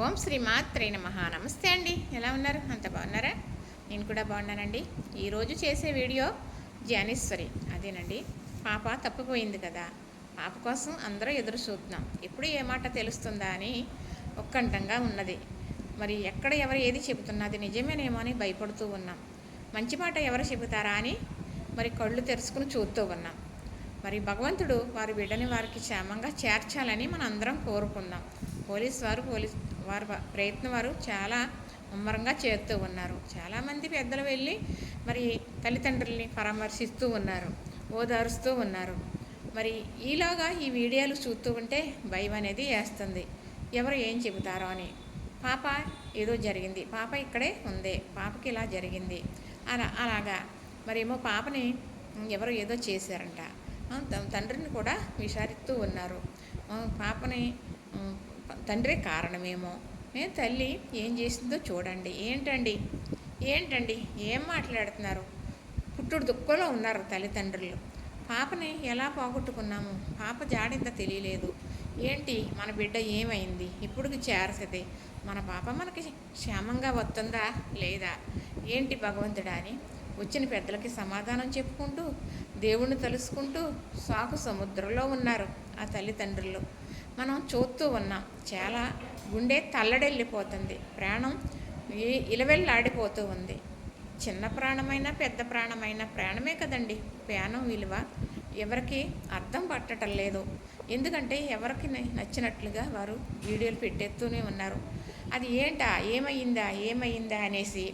ఓం శ్రీ మాత్రే నమః. నమస్తే అండి, ఎలా ఉన్నారు? అంత బాగున్నారా? నేను కూడా బాగున్నానండి. ఈరోజు చేసే వీడియో జ్ఞానేశ్వరి అదేనండి. పాప తప్పిపోయింది కదా, పాప కోసం అందరూ ఎదురు చూస్తున్నాం. ఎప్పుడు ఏ మాట తెలుస్తుందా అని ఒక్కంఠంగా ఉన్నది. మరి ఎక్కడ ఎవరు ఏది చెబుతున్నది నిజమేనేమో అని భయపడుతూ ఉన్నాం. మంచి మాట ఎవరు చెబుతారా అని మరి కళ్ళు తెరుచుకుని చూస్తూ ఉన్నాం. మరి భగవంతుడు వారి బిడ్డని వారికి క్షేమంగా చేర్చాలని మనం అందరం కోరుకుందాం. వారి ప్రయత్నం వారు చాలా ముమ్మరంగా చేస్తూ ఉన్నారు. చాలామంది పెద్దలు వెళ్ళి మరి తల్లిదండ్రుల్ని పరామర్శిస్తూ ఉన్నారు, ఓదారుస్తూ ఉన్నారు. మరి ఈలోగా ఈ వీడియోలు చూస్తూ ఉంటే భయం అనేది వేస్తుంది, ఎవరు ఏం చెబుతారో అని. పాప ఏదో జరిగింది, పాప ఇక్కడే ఉంది, పాపకి ఇలా జరిగింది అలాగా మరేమో పాపని ఎవరు ఏదో చేశారంట. తండ్రిని కూడా విచారిస్తూ ఉన్నారు. పాపని తండ్రే కారణమేమో, తల్లి ఏం చేసిందో చూడండి. ఏంటండి ఏం మాట్లాడుతున్నారు? పుట్టుడు దుఃఖంలో ఉన్నారు తల్లిదండ్రులు. పాపని ఎలా పోగొట్టుకున్నాము, పాప జాడింత తెలియలేదు. ఏంటి మన బిడ్డ ఏమైంది, ఇప్పుడుకి చేరుతుంది, మన పాప మనకి క్షేమంగా వస్తుందా లేదా ఏంటి భగవంతుడా అని వచ్చిన పెద్దలకి సమాధానం చెప్పుకుంటూ దేవుణ్ణి తలుసుకుంటూ సాకు సముద్రంలో ఉన్నారు ఆ తల్లిదండ్రులు. మనం చూస్తూ ఉన్నాం. చాలా గుండె తల్లడెళ్ళిపోతుంది, ప్రాణం ఇలవెల్లాడిపోతూ ఉంది. చిన్న ప్రాణమైనా పెద్ద ప్రాణమైనా ప్రాణమే కదండి. ప్రాణం విలువ ఎవరికి అర్థం పట్టడం లేదు. ఎందుకంటే ఎవరికి నచ్చినట్లుగా వారు వీడియోలు పెట్టేస్తూనే ఉన్నారు. అది ఏమైందా అనేసి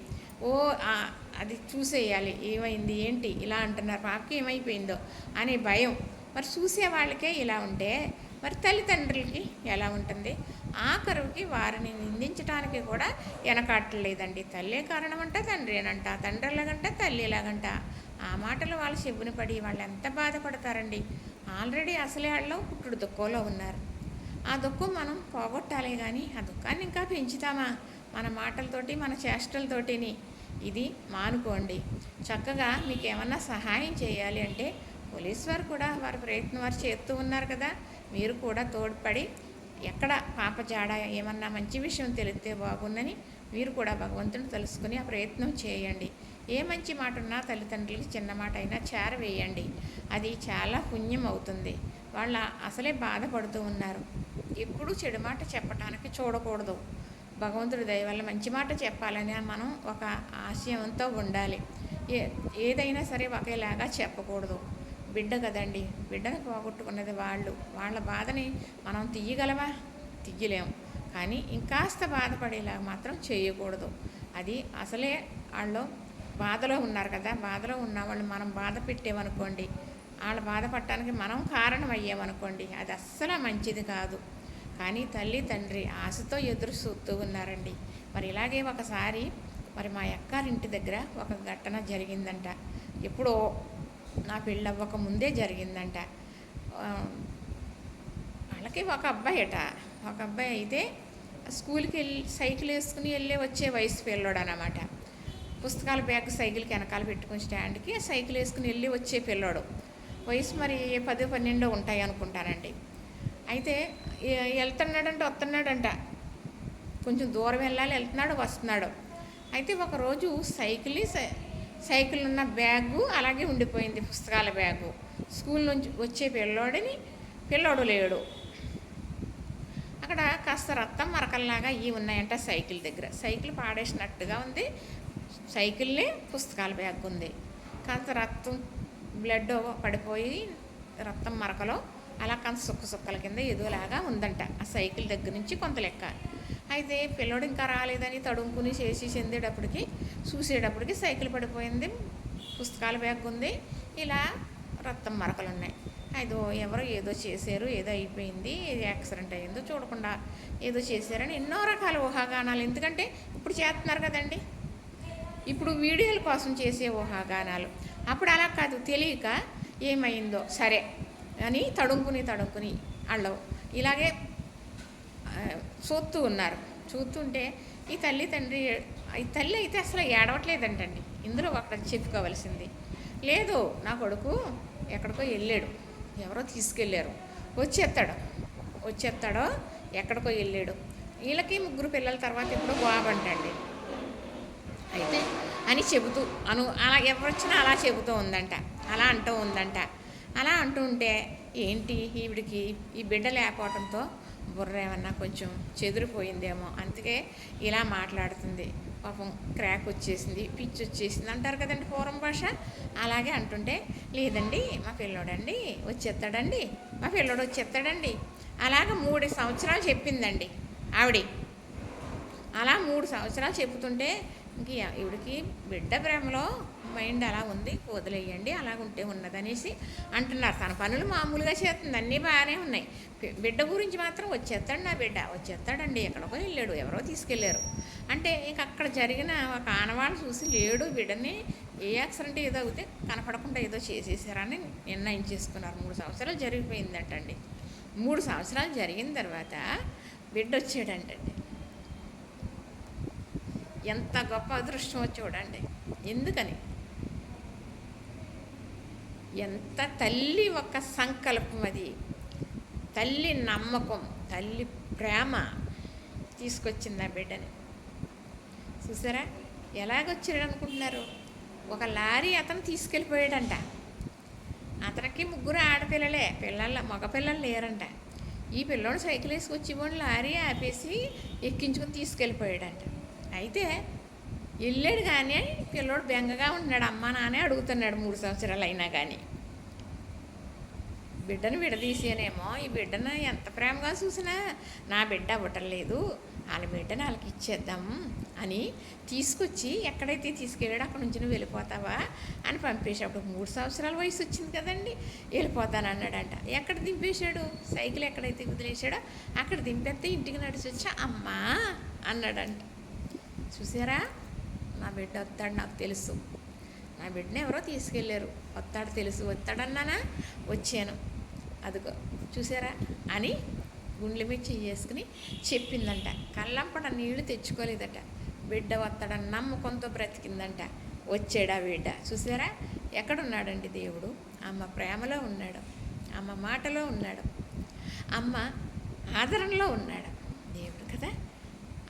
అది చూసేయాలి. ఏమైంది ఏంటి ఇలా అంటున్నారు, పాపకి ఏమైపోయిందో అనే భయం. మరి చూసే వాళ్ళకే ఇలా ఉంటే మరి తల్లిదండ్రులకి ఎలా ఉంటుంది? ఆఖరికి వారిని నిందించడానికి కూడా వెనకాటలేదండి. తల్లే కారణం అంట, తండ్రి అనంట, తండ్రి ఎలాగంట, తల్లి ఎలాగంట. ఆ మాటలు వాళ్ళు చెవున పడి వాళ్ళు ఎంత బాధపడతారండి. ఆల్రెడీ అసలే వాళ్ళు పుట్టుడు దుఃఖంలో ఉన్నారు. ఆ దుఃఖం మనం పోగొట్టాలి, కానీ ఆ దుఃఖాన్ని ఇంకా పెంచుతామా మన మాటలతోటి మన చేష్టలతోటిని? ఇది మానుకోండి. చక్కగా మీకు ఏమన్నా సహాయం చేయాలి అంటే పోలీసు వారు కూడా వారి ప్రయత్నం వారు చేస్తూ ఉన్నారు కదా, మీరు కూడా తోడ్పడి ఎక్కడ పాప జాడ ఏమన్నా మంచి విషయం తెలిస్తే బాగుందని మీరు కూడా భగవంతుని తెలుసుకుని ఆ ప్రయత్నం చేయండి. ఏ మంచి మాట ఉన్నా తల్లిదండ్రులకి చిన్న మాట అయినా చేరవేయండి. అది చాలా పుణ్యం అవుతుంది. వాళ్ళ అసలే బాధపడుతూ ఉన్నారు. ఎప్పుడూ చెడు మాట చెప్పటానికి చూడకూడదు. భగవంతుడి దయ వల్ల మంచి మాట చెప్పాలని మనం ఒక ఆశయంతో ఉండాలి. ఏదైనా సరే ఒకేలాగా చెప్పకూడదు. బిడ్డ కదండి, బిడ్డను పోగొట్టుకున్నది వాళ్ళ బాధని మనం తీయగలవా? తీయలేము. కానీ ఇంకాస్త బాధపడేలా మాత్రం చేయకూడదు. అది అసలే వాళ్ళు బాధలో ఉన్నారు కదా, బాధలో ఉన్న వాళ్ళు మనం బాధ పెట్టామనుకోండి, వాళ్ళ బాధపడటానికి మనం కారణం అయ్యామనుకోండి, అది అస్సలు మంచిది కాదు. కానీ తల్లి తండ్రి ఆశతో ఎదురు చూస్తూ ఉన్నారండి. మరి ఇలాగే ఒకసారి మరి మా అక్కారింటి దగ్గర ఒక ఘటన జరిగిందంట. ఎప్పుడో నా పెళ్ళవ్వక ముందే జరిగిందంట. వాళ్ళకి ఒక అబ్బాయి అయితే స్కూల్కి సైకిల్ వేసుకుని వచ్చే వయసు పిల్లోడు అన్నమాట. పుస్తకాల బ్యాగ్ సైకిల్కి వెనకాల పెట్టుకుని స్టాండ్కి సైకిల్ వేసుకుని వచ్చే పిల్లోడు. వయసు మరి 10-12 ఉంటాయి అనుకుంటానండి. అయితే వస్తున్నాడంట, కొంచెం దూరం వెళ్ళాలి, వెళ్తున్నాడు. అయితే ఒకరోజు సైకిల్ ఉన్న బ్యాగు అలాగే ఉండిపోయింది, పుస్తకాల బ్యాగు. స్కూల్ నుంచి వచ్చే పిల్లోడు లేడు. అక్కడ కాస్త రక్తం మరకల్లాగా ఉన్నాయంట సైకిల్ దగ్గర. సైకిల్ పాడేసినట్టుగా ఉంది, సైకిల్ని పుస్తకాల బ్యాగ్ ఉంది. కాస్త రక్తం బ్లడ్ పడిపోయి రక్తం మరకలో అలా కాస్త సుక్కల కింద ఎదులాగా ఉందంట ఆ సైకిల్ దగ్గర నుంచి కొంత లెక్క. అయితే పిల్లోడు ఇంకా రాలేదని తడుముకుని చూసేటప్పటికి సైకిల్ పడిపోయింది, పుస్తకాల బ్యాగ్ ఉంది, ఇలా రక్తం మరకలు ఉన్నాయి. ఎవరో ఏదో చేశారు, ఏదో అయిపోయింది, ఏదో యాక్సిడెంట్ అయ్యిందో చూడకుండా ఏదో చేశారని ఎన్నో రకాల ఊహాగానాలు. ఎందుకంటే ఇప్పుడు చేస్తున్నారు కదండి, ఇప్పుడు వీడియోల కోసం చేసే ఊహాగానాలు. అప్పుడు అలా కాదు, తెలియక ఏమైందో సరే అని తడుముకుని వాళ్ళు ఇలాగే చూస్తుంటే ఈ తల్లి అయితే అసలు ఏడవట్లేదంటండి. ఇందులో అక్కడ చెప్పుకోవలసింది లేదు. నా కొడుకు ఎక్కడికో వెళ్ళాడు, ఎవరో తీసుకెళ్ళారు, వచ్చేస్తాడో ఎక్కడికో వెళ్ళాడు, వీళ్ళకి 3 పిల్లల తర్వాత ఇప్పుడు బాబంటండి. అయితే అని చెబుతూ అలా ఎవరొచ్చినా అలా చెబుతూ ఉందంట, అలా అంటూ ఉందంట. అలా అంటూ ఉంటే ఏంటి ఈవిడికి ఈ బిడ్డ లేకపోవడంతో బుర్ర ఏమన్నా కొంచెం చెదిరిపోయిందేమో, అందుకే ఇలా మాట్లాడుతుంది. పాపం క్రాక్ వచ్చేసింది, పిచ్చి వచ్చేసింది అంటారు కదండి పూర్వం భాష. అలాగే అంటుంటే లేదండి మా పిల్లోడండి వచ్చేస్తాడండి, మా పిల్లోడు వచ్చేస్తాడండి. అలాగ 3 సంవత్సరాలు చెప్పిందండి ఆవిడ. అలా 3 సంవత్సరాలు చెబుతుంటే ఇంక ఈవిడికి బిడ్డ ప్రేమలో మైండ్ అలా ఉంది, వదిలేయండి అలాగుంటే ఉన్నదనేసి అంటున్నారు. తన పనులు మామూలుగా చేస్తుంది, అన్నీ బాగానే ఉన్నాయి. బిడ్డ గురించి మాత్రం వచ్చేస్తాడు, నా బిడ్డ వచ్చేస్తాడండి, ఎక్కడికో వెళ్ళాడు, ఎవరో తీసుకెళ్ళారు అంటే ఇంక అక్కడ జరిగిన ఒక ఆనవాళ్ళు చూసి లేడు బిడ్డని, ఏ యాక్సిడెంట్ ఏదో అవుతే కనపడకుండా ఏదో చేసేసారని నిర్ణయం చేసుకున్నారు. 3 సంవత్సరాలు జరిగిపోయిందంటండి. 3 సంవత్సరాలు జరిగిన తర్వాత బిడ్డ వచ్చాడంటండి. ఎంత గొప్ప అదృష్టమో చూడండి. ఎందుకని ఎంత తల్లి ఒక సంకల్పం, అది తల్లి నమ్మకం, తల్లి ప్రేమ తీసుకొచ్చింది ఆ బిడ్డని. చూసారా ఎలాగొచ్చాడు అనుకుంటున్నారు? ఒక లారీ అతను తీసుకెళ్ళిపోయాడంట. అతనికి 3 ఆడపిల్లలే, మగపిల్లలు లేరంట. ఈ పిల్లోడు సైకిల్ వేసుకొచ్చి లారీ ఆపేసి ఎక్కించుకొని తీసుకెళ్ళిపోయాడంట. అయితే వెళ్ళాడు కానీ పిల్లోడు బెంగగా ఉంటున్నాడు, అమ్మ నానే అడుగుతున్నాడు 3 సంవత్సరాలు అయినా కానీ. బిడ్డను విడదీసేనేమో, ఈ బిడ్డను ఎంత ప్రేమగా చూసినా నా బిడ్డ అవ్వటం లేదు, వాళ్ళ బిడ్డను వాళ్ళకి ఇచ్చేద్దాం అని తీసుకొచ్చి ఎక్కడైతే తీసుకెళ్ళాడో అక్కడ నుంచి నువ్వు వెళ్ళిపోతావా అని పంపేసేటప్పుడు 3 సంవత్సరాల వయసు వచ్చింది కదండి, వెళ్ళిపోతాను అన్నాడంట. ఎక్కడ దింపేశాడు? సైకిల్ ఎక్కడైతే వదిలేశాడో అక్కడ దింపేస్తే ఇంటికి నడిచి వచ్చి అమ్మా అన్నాడంట. చూసారా, నా బిడ్డ వస్తాడు నాకు తెలుసు, నా బిడ్డని ఎవరో తీసుకెళ్ళారు, వస్తాడు తెలుసు, వస్తాడన్నానా వచ్చాను, అదిగో చూసారా అని గుండెల మీద చేసుకుని చెప్పిందంట. కళ్ళంపడ నీళ్లు తెచ్చుకోలేదట, బిడ్డ వస్తాడని నమ్మకంతో బ్రతికిందంట. వచ్చాడు ఆ బిడ్డ. చూసారా ఎక్కడున్నాడండి దేవుడు? అమ్మ ప్రేమలో ఉన్నాడు, అమ్మ మాటలో ఉన్నాడు, అమ్మ ఆదరణలో ఉన్నాడు దేవుడు కదా.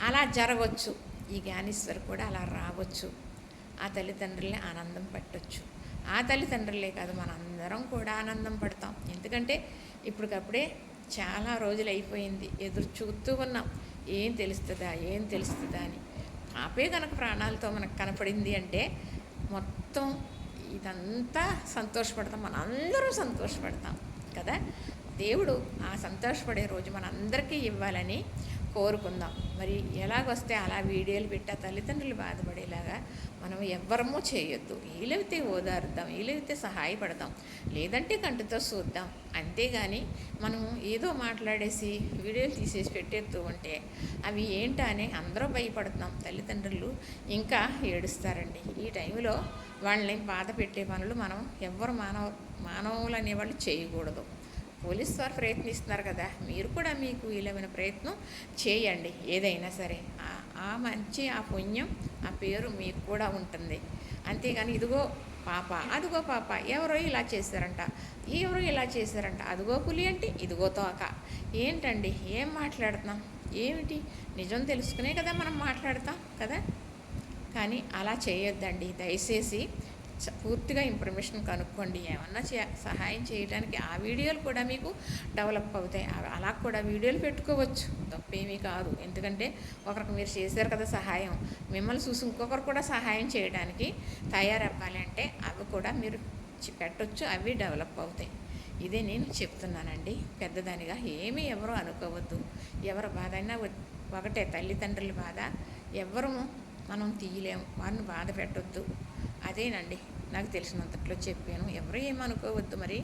అలా జరగవచ్చు, ఈ జ్ఞానేశ్వరి కూడా అలా రావచ్చు, ఆ తల్లిదండ్రుల్ని ఆనందం పట్టవచ్చు. ఆ తల్లిదండ్రులే కాదు మనందరం కూడా ఆనందం పడతాం. ఎందుకంటే ఇప్పటికప్పుడే చాలా రోజులు అయిపోయింది, ఎదురు చూస్తూ ఉన్నాం ఏం తెలుస్తుందా అని. పాపే కనుక ప్రాణాలతో మనకు కనపడింది అంటే మొత్తం ఇదంతా సంతోషపడతాం, మనందరం సంతోషపడతాం కదా. దేవుడు ఆ సంతోషపడే రోజు మనందరికీ ఇవ్వాలని కోరుకుందాం. మరి ఎలాగొస్తే అలా వీడియోలు పెట్టా తల్లిదండ్రులు బాధపడేలాగా మనం ఎవ్వరమూ చేయొద్దు. వీలైతే ఓదారుద్దాం, వీలైతే సహాయపడదాం, లేదంటే కంటితో చూద్దాం. అంతేగాని మనం ఏదో మాట్లాడేసి వీడియోలు తీసేసి పెట్టేస్తూ ఉంటే అవి ఏంటా అని అందరూ భయపడుతున్నాం. తల్లిదండ్రులు ఇంకా ఏడుస్తారండి. ఈ టైంలో వాళ్ళని బాధ పెట్టే పనులు మనం ఎవ్వరు మానవులు అనేవాళ్ళు చేయకూడదు. పోలీసు వారు ప్రయత్నిస్తున్నారు కదా, మీరు కూడా మీకు వీలైన ప్రయత్నం చేయండి. ఏదైనా సరే ఆ మంచి ఆ పుణ్యం ఆ పేరు మీకు కూడా ఉంటుంది. అంతేగాని ఇదిగో పాప అదిగో పాప ఎవరో ఇలా చేశారంట, ఎవరో ఇలా చేశారంట, అదిగో పులి అంటే ఇదిగో తోక, ఏంటండి ఏం మాట్లాడుతున్నాం? ఏమిటి నిజం తెలుసుకునే కదా మనం మాట్లాడతాం కదా. కానీ అలా చేయొద్దండి దయచేసి. పూర్తిగా ఇన్ఫర్మేషన్ కనుక్కోండి. ఏమన్నా సహాయం చేయడానికి ఆ వీడియోలు కూడా మీకు డెవలప్ అవుతాయి. అలా కూడా వీడియోలు పెట్టుకోవచ్చు, తప్పేమీ కాదు. ఎందుకంటే ఒకరికి మీరు చేశారు కదా సహాయం, మిమ్మల్ని చూసి ఇంకొకరు కూడా సహాయం చేయడానికి తయారవ్వాలి అంటే అవి కూడా మీరు పెట్టవచ్చు, అవి డెవలప్ అవుతాయి. ఇదే నేను చెప్తున్నానండి పెద్దదానిగా. ఏమీ ఎవరు అనుకోవద్దు. ఎవరి బాధ అయినా ఒకటే, తల్లిదండ్రుల బాధ ఎవ్వరూ మనం తీయలేము, వారిని బాధ పెట్టొద్దు. అదేనండి నాకు తెలిసినంతట్లో చెప్పాను. ఎవరు ఏమనుకోవద్దు మరి.